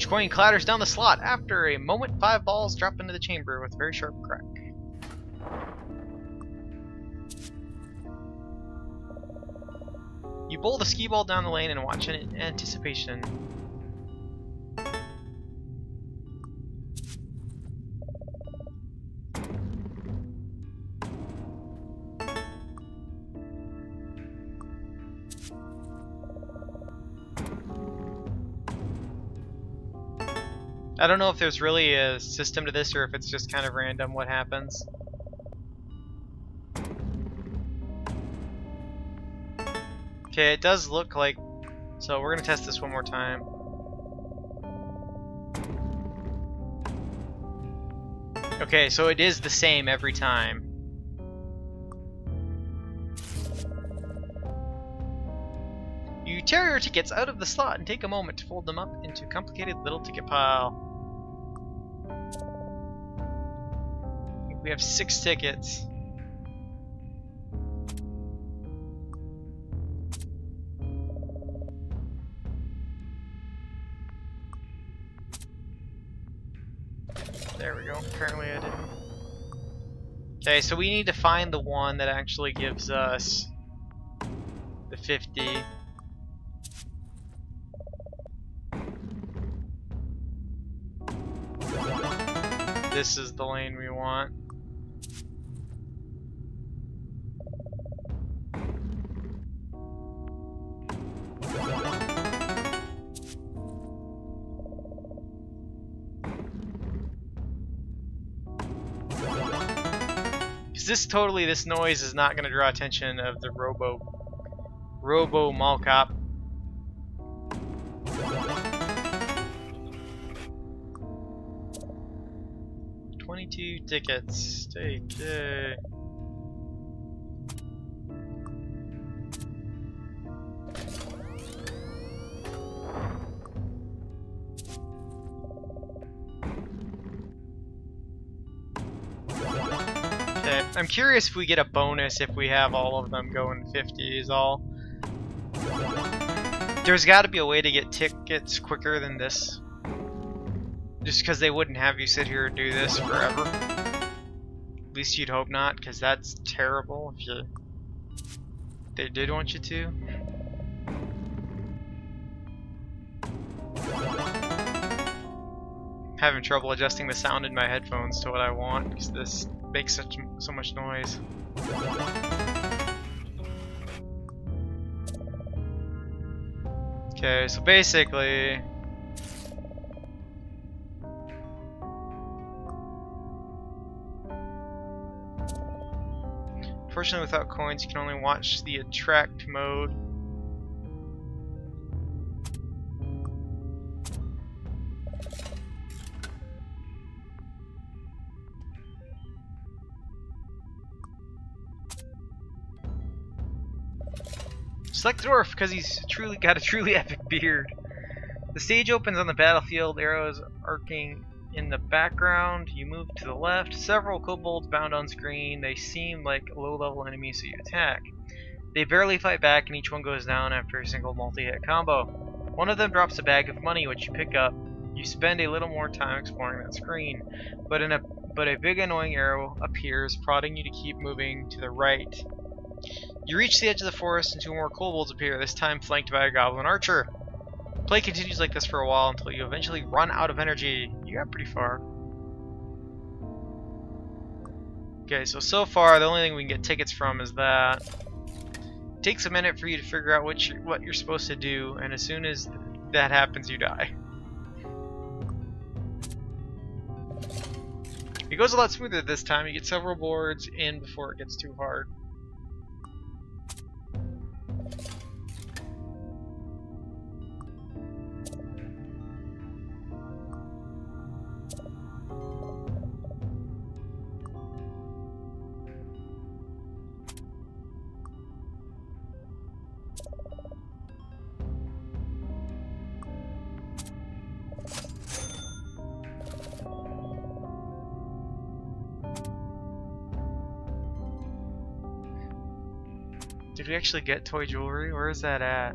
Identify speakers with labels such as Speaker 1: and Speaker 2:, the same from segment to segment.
Speaker 1: Each coin clatters down the slot. After a moment, 5 balls drop into the chamber with a very sharp crack. You bowl the skee ball down the lane and watch in anticipation. I don't know if there's really a system to this or if it's just kind of random what happens. Okay, it does look like... So we're gonna test this one more time. Okay, so it is the same every time. You tear your tickets out of the slot and take a moment to fold them up into a complicated little ticket pile. We have 6 tickets. There we go. Apparently I didn't. Okay, so we need to find the one that actually gives us the 50. This is the lane we want. This noise is not going to draw attention of the Robo Mall Cop. $22 tickets. Take it. Okay, I'm curious if we get a bonus if we have all of them going 50 is all. There's got to be a way to get tickets quicker than this. Just because they wouldn't have you sit here and do this forever. At least you'd hope not, because that's terrible if they did want you to. Having trouble adjusting the sound in my headphones to what I want, because this makes so much noise. Okay, so basically... Unfortunately, without coins, you can only watch the attract mode. Select Dwarf because he's got a truly epic beard. The stage opens on the battlefield, arrows arcing in the background. You move to the left. Several kobolds bound on screen. They seem like low-level enemies, so you attack. They barely fight back, and each one goes down after a single multi-hit combo. One of them drops a bag of money, which you pick up. You spend a little more time exploring that screen, but a big annoying arrow appears, prodding you to keep moving to the right. You reach the edge of the forest, and 2 more kobolds appear, this time flanked by a goblin archer. Play continues like this for a while until you eventually run out of energy. You got pretty far. Okay, so far the only thing we can get tickets from is that. It takes a minute for you to figure out what you're supposed to do, and as soon as that happens, you die. It goes a lot smoother this time. You get several boards in before it gets too hard. Did we actually get toy jewelry? Where is that at?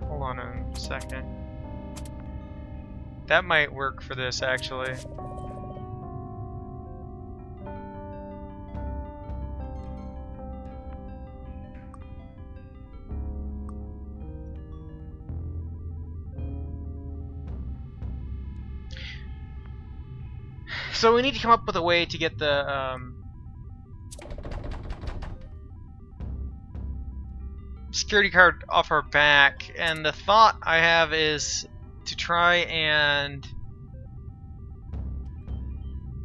Speaker 1: Hold Hold on a second. That might work for this, actually. So we need to come up with a way to get the security card off our back, and the thought I have is to try and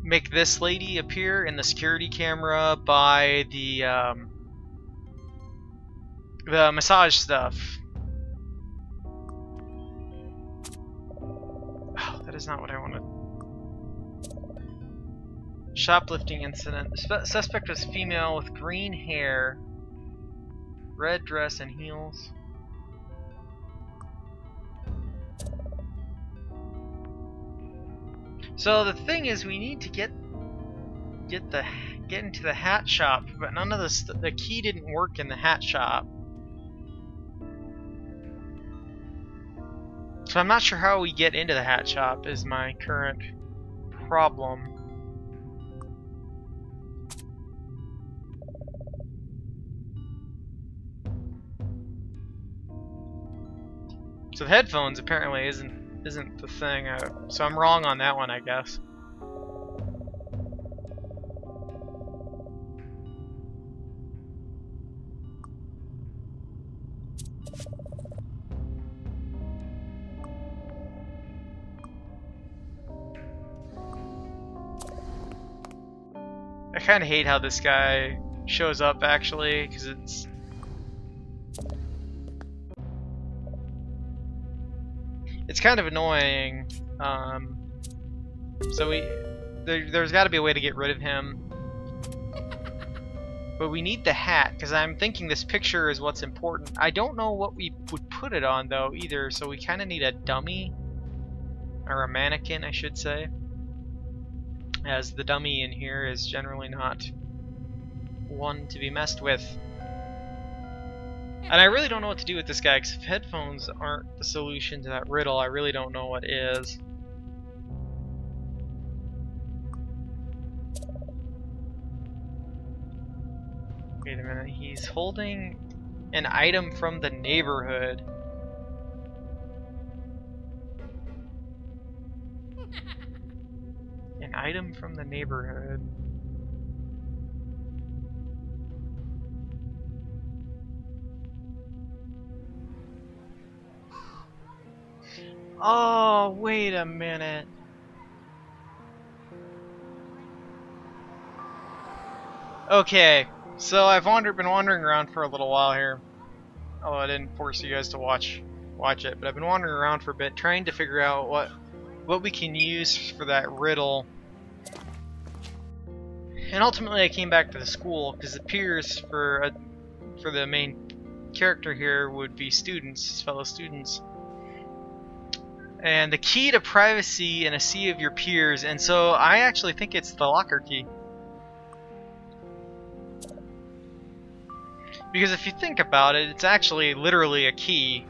Speaker 1: make this lady appear in the security camera by the massage stuff. Oh, that is not what I wanted. Shoplifting incident. The suspect was female with green hair, red dress, and heels. So the thing is, we need to get into the hat shop, but none of the key didn't work in the hat shop. So I'm not sure how we get into the hat shop is my current problem. So the headphones apparently isn't the thing, so I'm wrong on that one, I guess. I kind of hate how this guy shows up, actually, because it's kind of annoying. So there's got to be a way to get rid of him. But we need the hat, because I'm thinking this picture is what's important. I don't know what we would put it on, though, either, so we kind of need a dummy. Or a mannequin, I should say. As the dummy in here is generally not one to be messed with. And I really don't know what to do with this guy, because if headphones aren't the solution to that riddle, I really don't know what is. Wait a minute, he's holding an item from the neighborhood. An item from the neighborhood. Oh, wait a minute. Okay, so I've been wandering around for a little while here. Although I didn't force you guys to watch it, but I've been wandering around for a bit trying to figure out what we can use for that riddle. And ultimately I came back to the school, because it appears for the main character here would be students, his fellow students. And the key to privacy in a sea of your peers, and so I actually think it's the locker key. Because if you think about it, it's actually literally a key.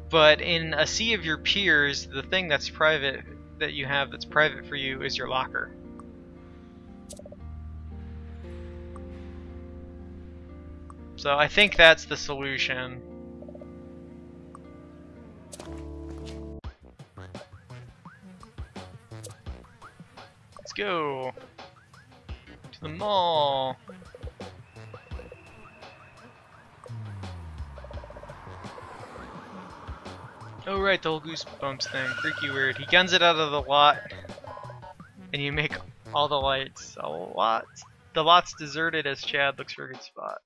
Speaker 1: But in a sea of your peers, the thing that's private that you have that's private for you is your locker. So I think that's the solution. Let's go to the mall. Oh right, the whole Goosebumps thing. Freaky weird. He guns it out of the lot, and you make all the lights. The lot's deserted as Chad looks for a good spot.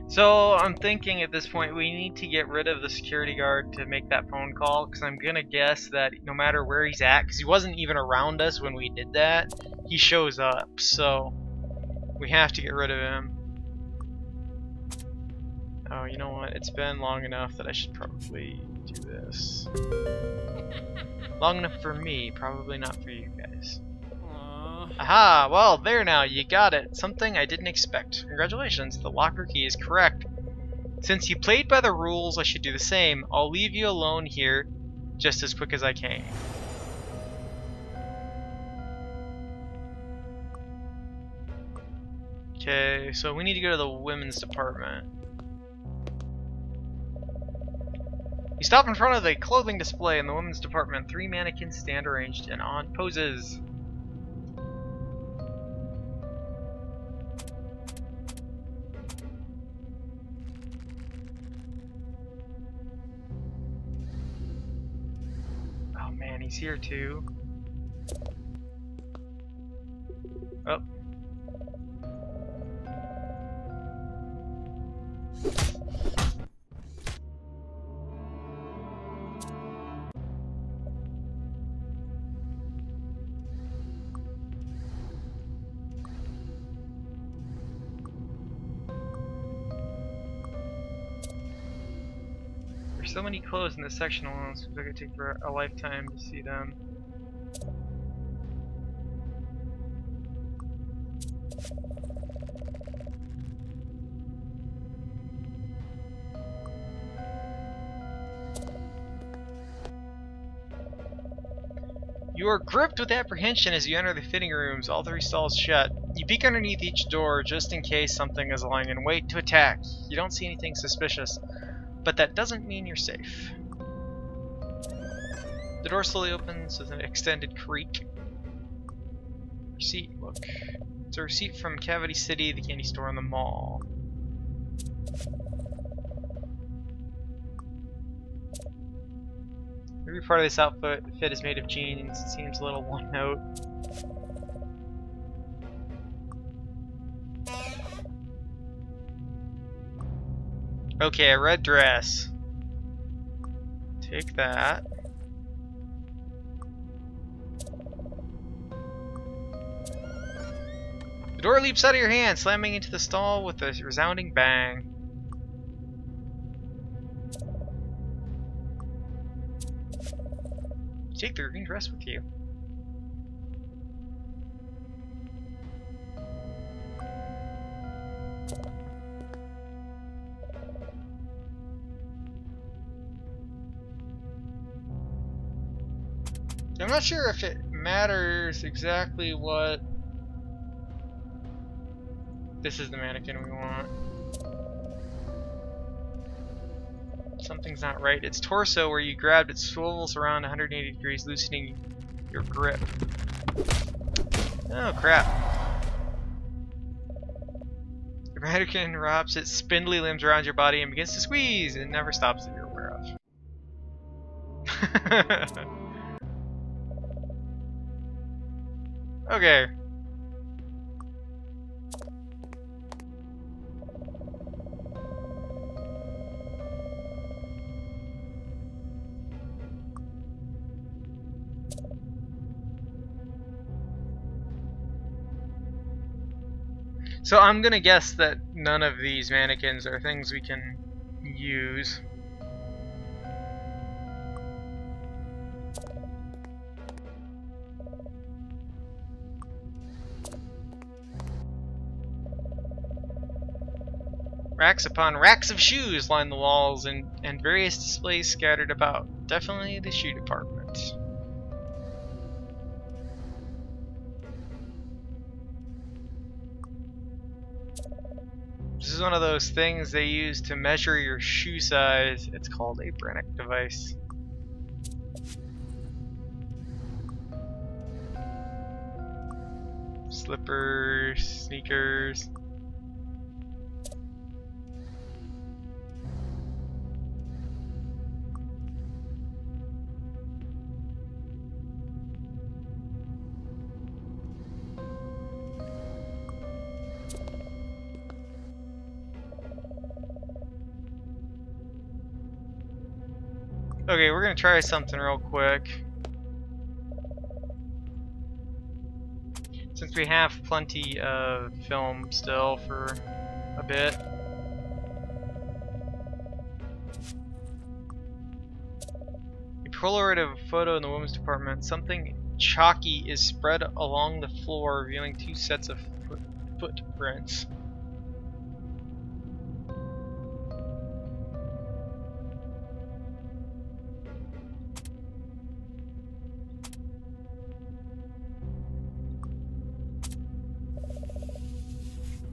Speaker 1: So I'm thinking at this point we need to get rid of the security guard to make that phone call, because I'm gonna guess that no matter where he's at, because he wasn't even around us when we did that, he shows up, so we have to get rid of him. Oh, you know what? It's been long enough that I should probably do this. Long enough for me, probably not for you guys. Aha! Well, there now, you got it. Something I didn't expect. Congratulations, the locker key is correct. Since you played by the rules, I should do the same. I'll leave you alone here just as quick as I can. Okay, so we need to go to the women's department. You stop in front of the clothing display in the women's department. 3 mannequins stand arranged in odd poses. Oh man, he's here too. Oh. There's so many clothes in this section alone, so it could take for a lifetime to see them. You are gripped with apprehension as you enter the fitting rooms, all 3 stalls shut. You peek underneath each door just in case something is lying in wait to attack. You don't see anything suspicious, but that doesn't mean you're safe. The door slowly opens with an extended creak. Receipt, look. It's a receipt from Cavity City, the candy store in the mall. Every part of this outfit is made of jeans. It seems a little one note. Okay, a red dress. Take that. The door leaps out of your hand, slamming into the stall with a resounding bang. Take the green dress with you. I'm not sure if it matters exactly what... This is the mannequin we want. Something's not right. Its torso, where you grabbed it, swivels around 180 degrees, loosening your grip. Oh crap. The mannequin wraps its spindly limbs around your body and begins to squeeze. It never stops that you're aware of. Okay. So I'm gonna guess that none of these mannequins are things we can use. Racks upon racks of shoes line the walls and various displays scattered about. Definitely the shoe department. This is one of those things they use to measure your shoe size. It's called a Brannick device. Slippers, sneakers. Okay, we're gonna try something real quick. Since we have plenty of film still for a bit. Polaroid photo in the women's department. Something chalky is spread along the floor, revealing two sets of footprints.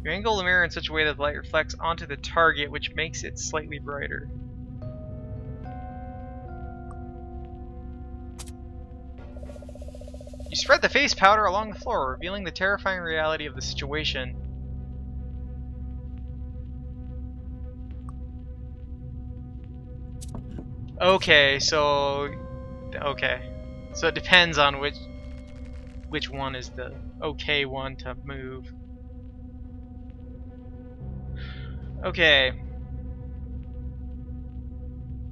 Speaker 1: You angle the mirror in such a way that the light reflects onto the target, which makes it slightly brighter. You spread the face powder along the floor, revealing the terrifying reality of the situation. Okay, so it depends on which one is the okay one to move. Okay.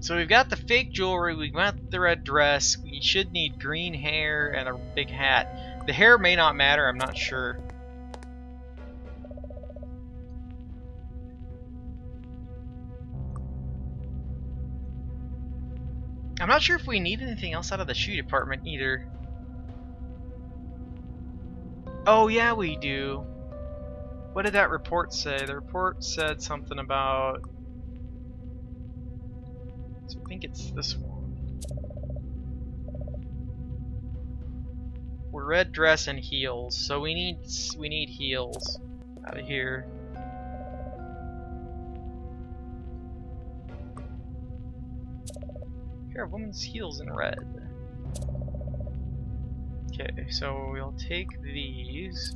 Speaker 1: So we've got the fake jewelry, we've got the red dress, we should need green hair and a big hat. The hair may not matter, I'm not sure. I'm not sure if we need anything else out of the shoe department either. Oh yeah, we do. What did that report say? The report said something about... So I think it's this one. We're red dress and heels, so we need heels out of here. Pair of women's heels in red. Okay, so we'll take these.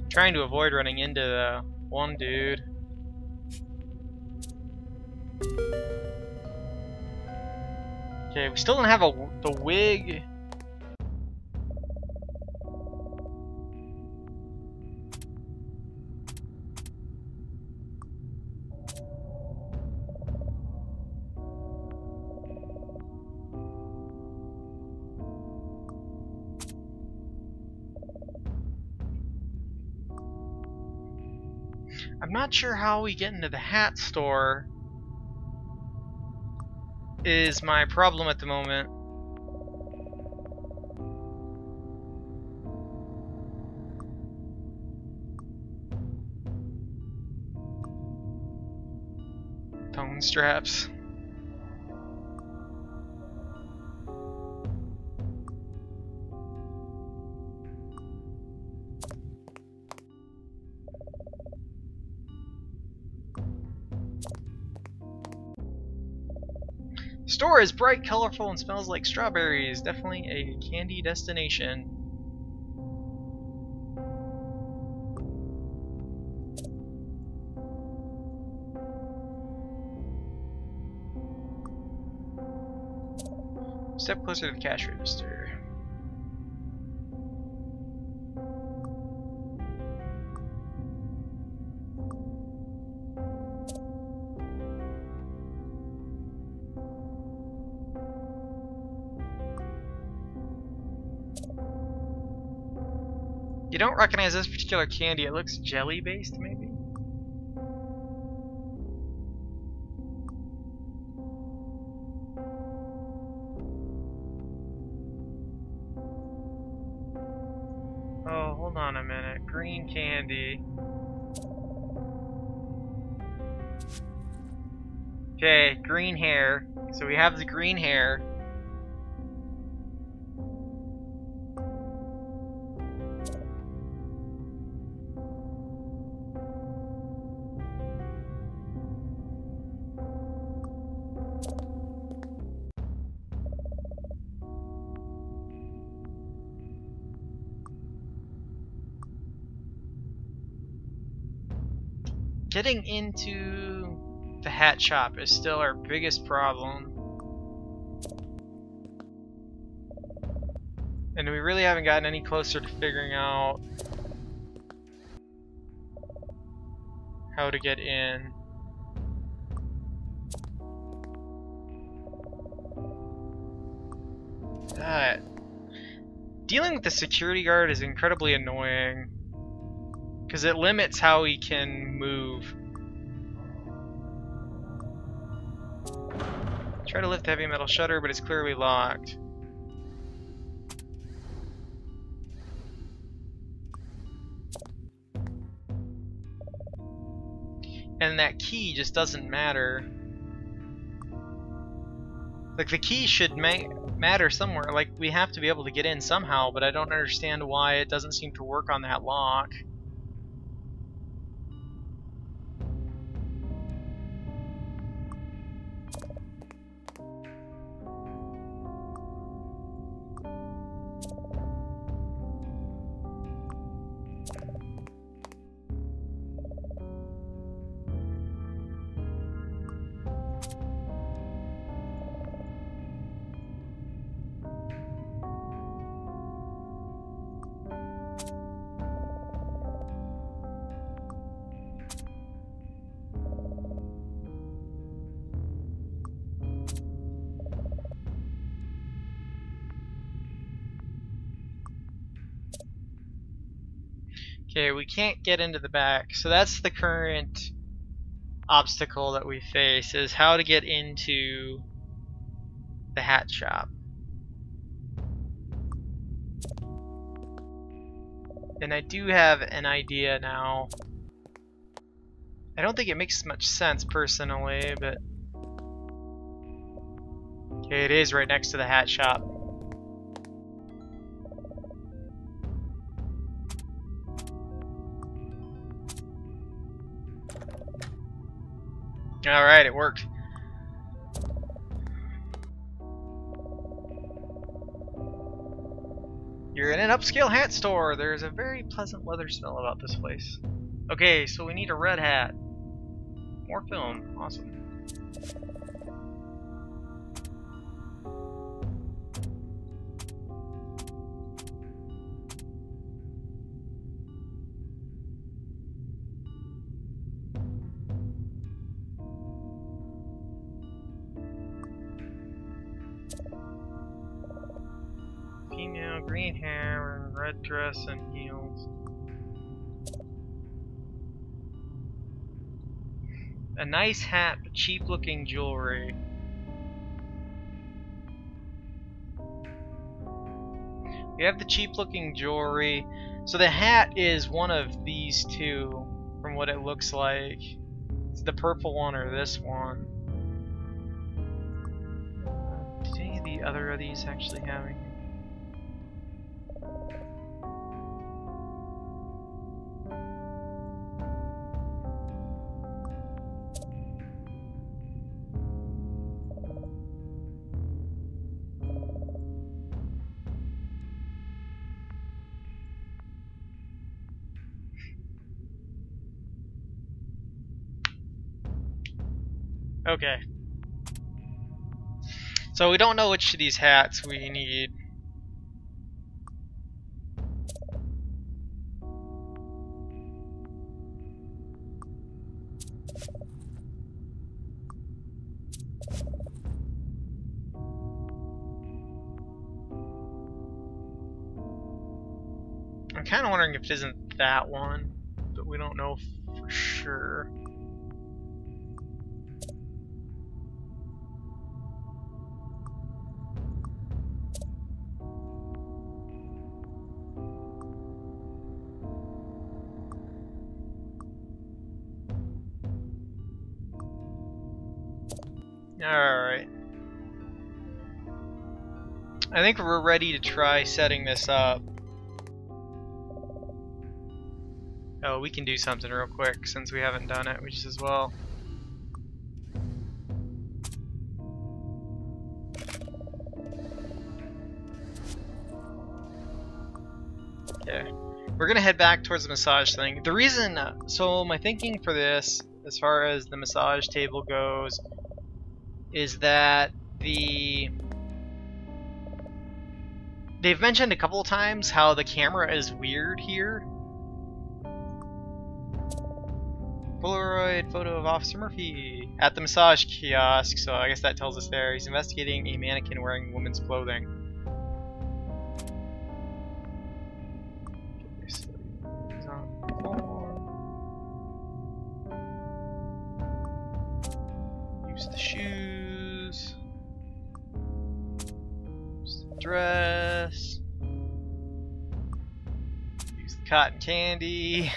Speaker 1: Trying to avoid running into the one dude. Okay, we still don't have the wig. I'm not sure how we get into the hat store is my problem at the moment. Tone straps. Store is bright, colorful, and smells like strawberries. Definitely a candy destination. Step closer to the cash register. You don't recognize this particular candy. It looks jelly-based, maybe? Oh, hold on a minute. Green candy. Okay, green hair. So we have the green hair. Getting into the hat shop is still our biggest problem. And we really haven't gotten any closer to figuring out how to get in. Dealing with the security guard is incredibly annoying because it limits how he can move. Try to lift the heavy metal shutter, but it's clearly locked. And that key just doesn't matter. Like, the key should matter somewhere. Like, we have to be able to get in somehow, but I don't understand why it doesn't seem to work on that lock. Okay, we can't get into the back, so that's the current obstacle that we face, is how to get into the hat shop. And I do have an idea now. I don't think it makes much sense personally, but okay, it is right next to the hat shop. Alright, it worked. You're in an upscale hat store. There's a very pleasant leather smell about this place. Okay, so we need a red hat. More film. Awesome. Female, green hair, and red dress and heels. A nice hat, but cheap looking jewelry. We have the cheap looking jewelry. So the hat is one of these two, from what it looks like. It's the purple one or this one. Did any of the other of these actually have anything? Okay. So we don't know which of these hats we need. I'm kind of wondering if it isn't that one, but we don't know for sure. Alright. I think we're ready to try setting this up. Oh, we can do something real quick since we haven't done it, which is as well. Okay. We're gonna head back towards the massage thing. The reason, so my thinking for this, as far as the massage table goes, is that they've mentioned a couple of times how the camera is weird here. Polaroid photo of Officer Murphy at the massage kiosk, so I guess that tells us there he's investigating a mannequin wearing women's clothing. Use the shoes. Use the dress. Use the cotton candy.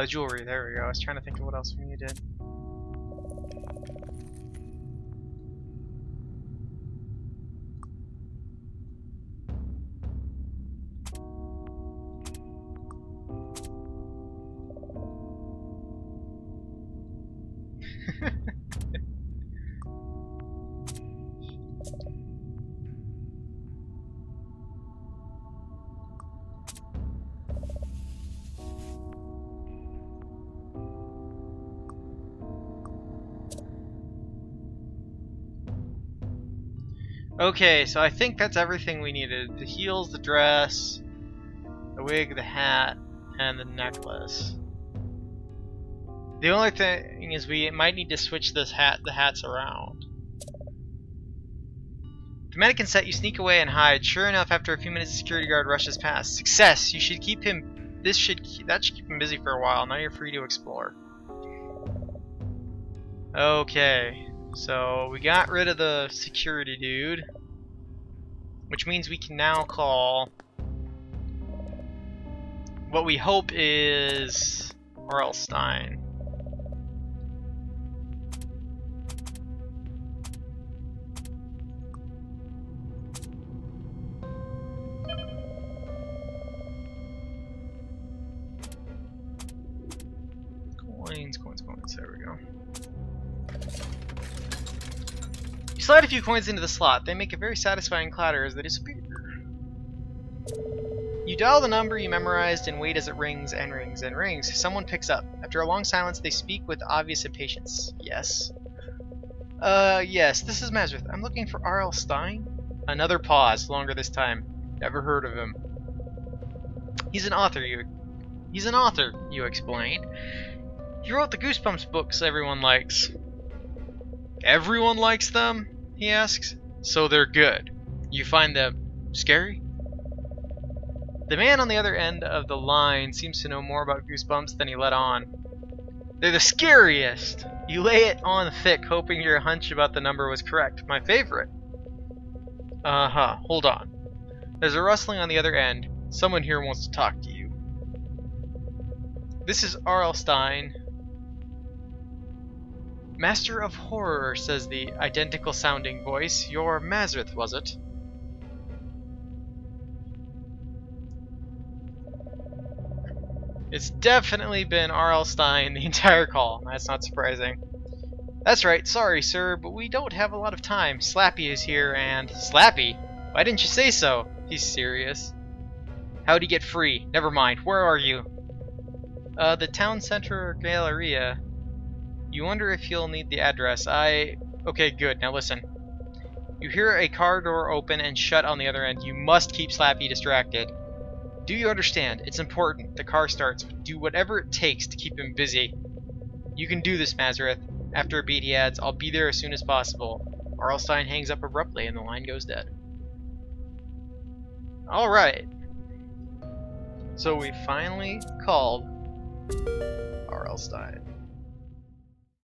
Speaker 1: Jewelry, there we go. I was trying to think of what else we needed. Okay, so I think that's everything we needed. The heels, the dress, the wig, the hat, and the necklace. The only thing is we might need to switch the hats around. The mannequin set, you sneak away and hide. Sure enough, after a few minutes, the security guard rushes past. Success! You should keep him. That should keep him busy for a while. Now you're free to explore. Okay. So we got rid of the security dude, which means we can now call what we hope is R.L. Stine. Coins, there we go. You slide a few coins into the slot. They make a very satisfying clatter as they disappear. You dial the number you memorized and wait as it rings and rings and rings. Someone picks up. After a long silence, they speak with obvious impatience. Yes? Yes, this is Mazrith. I'm looking for R.L. Stine. Another pause, longer this time. Never heard of him. He's an author, you explained. He wrote the Goosebumps books everyone likes. Everyone likes them? He asks. So they're good. You find them scary? The man on the other end of the line seems to know more about Goosebumps than he let on. They're the scariest! You lay it on thick, hoping your hunch about the number was correct. My favorite. Uh-huh. Hold on. There's a rustling on the other end. Someone here wants to talk to you. This is R.L. Stine. Master of Horror, says the identical sounding voice. You're Mazrith, was it? It's definitely been R.L. Stine the entire call. That's not surprising. That's right, sorry sir, but we don't have a lot of time. Slappy is here and... Slappy? Why didn't you say so? He's serious. How'd he get free? Never mind, where are you? The town center Galleria. You wonder if you'll need the address. Okay, good. Now listen. You hear a car door open and shut on the other end. You must keep Slappy distracted. Do you understand? It's important. The car starts. Do whatever it takes to keep him busy. You can do this, Mazrith. After a beat, he adds, I'll be there as soon as possible. R.L. Stine hangs up abruptly and the line goes dead. Alright. So we finally called R.L. Stine.